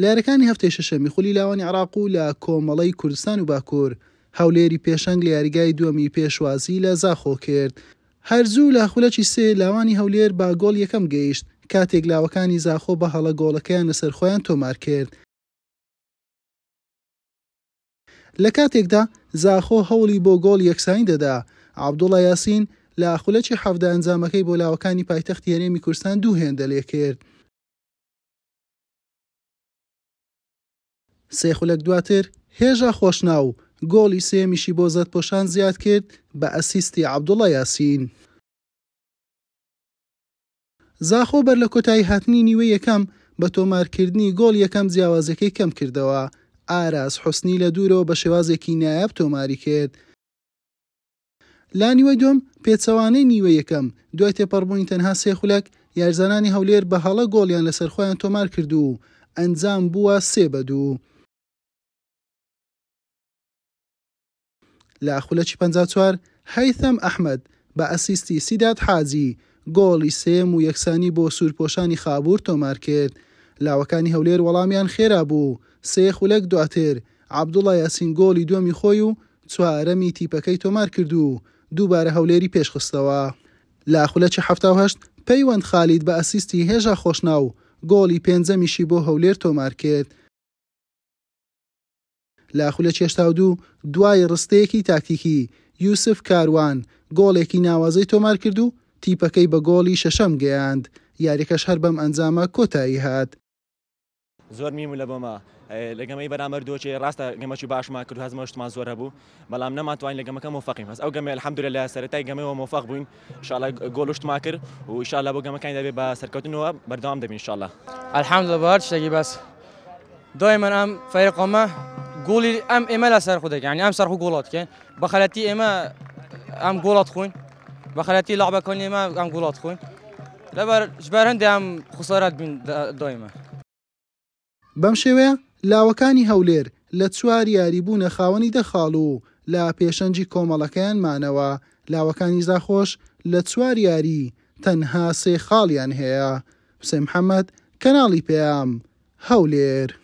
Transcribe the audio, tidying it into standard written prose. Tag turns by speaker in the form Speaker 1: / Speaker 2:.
Speaker 1: لە یاریەکانی هەفتەی شەشەمی خولی لاوانی عێراق و لە کۆمەڵەی کوردستان و باکوور هەولێری پێشەنگ لە یاریگای دووەمی پێشوازی لە زاخۆ کرد. هەرزوو لە خولەکی سێ لاوانی هەولێر با گۆڵ یەکەم گەیشت کاتێک لاوەکانی زاخۆ بە هەڵە گۆڵەکەیان لەسەر خۆیان تۆمار کرد. لە کاتێکدا زاخۆ هەوڵی بۆ گۆڵ یەکسانی دەدا، عەبدوڵڵا یاسین لە خولەکی حەڤدە ئەنجامەکەی بۆ لاوەکانی پایتەختی هەرێمی کوردستان 2 هێندە لێ کرد. 3 خولەک دواتر هێژا خۆشناو گۆڵی سێمیشی بۆ زەدپۆشان زیاد کرد بە ئەسیستی عەبدوڵڵا یاسین. زاخۆ بەر لە کۆتایی هاتنی نیوەی یەکەم بە تۆمارکردنی گۆڵ یەکەم جیاوازەکەی کەم کردەوە. ئاراس حوسنی لە دوورەوە بە شێوازێکی نایاب تۆماری کرد. لا نیوەی دوم پێچەوانەی نیوە یەکەم دوای تێپەڕبوونی تەنها 3 خولەک یاریزانانی هەولێر بە هەڵە گۆڵیان لەسەر خۆیان تۆمار کرد و ئەنجام بووە 3-2. لە خولەکی 54 هەیثەم ئەحمەد بە ئەسیستی سیدات حاجی گۆڵی سێم و یەکسانی بۆ سوورپۆشانی خابوور تۆمار کرد. لاوەکانی هەولێر وەڵامیان خێرا بوو. 3 خولەک دواتر عەبدوڵڵا یاسین گۆڵی دووەمی خۆی و 4ەمی تیپەکەی تۆمار کرد و دووبارە هەولێری پێشخستەوە. لە خولەکی 78 پەیوەند خالید بە ئەسیستی هێژا خۆشناو گۆڵی 5ەمیشی بۆ هەولێر تۆمار کرد. لە خولەکی 82 دوای ڕستەیەکی تاکتیکی یوسف کاروان گۆڵێکی ناوازەی تۆمار کرد و تیپەکەی بە گۆڵی 6ەم گەیاند. یاریەکەش هەر بەم ئەنجامە کۆتایی هات.
Speaker 2: زۆر میمون لە بۆمە لە گەمەی بەرامبەر دۆچێ ڕاستە گەمەکی باشمان کرد هەزمەشتمان زۆر هەبوو بەڵام نەماتوانین لە گەمەکە موفەقین هەست ئەو گەمە الحەمدولىلا سەرەتای گەمەوە موفەق بووین ئینشاءالله گۆڵشتمان کرد و ئینشاءالله بۆ گەمەکانی دەبێت بە سەرکەوتنەوە بەردەوام دەبین ئینشاءالله.
Speaker 3: الحەمدولىلا بە هەر شتێکی بەس دائما ئەم فەریقەمە گۆڵی ئەم ئێمە لەسەر خۆ دەکەین ئەم سەرخۆ گۆڵات دەکەین بە خەلەتی ئێمە ئەم گۆڵات خوین بە خەلەتی لاعبەکانی ئێمە ئەم گۆڵات خوین لەبەر ژبەر هەندێک ئەم خوسارەت بین دائما.
Speaker 1: بەم شێوەیە لاوەکانی هەولێر لە 4 یاریبوونە خاوەنی دەخاڵ و لە پێشەنجی کۆمەڵەکەیان مانەوە. لاوەکانی زاخۆش لە 4 یاری تەنها 3 خاڵیان هەیە. حوسێن محەممەد، کەناڵی پێام، هەولێر.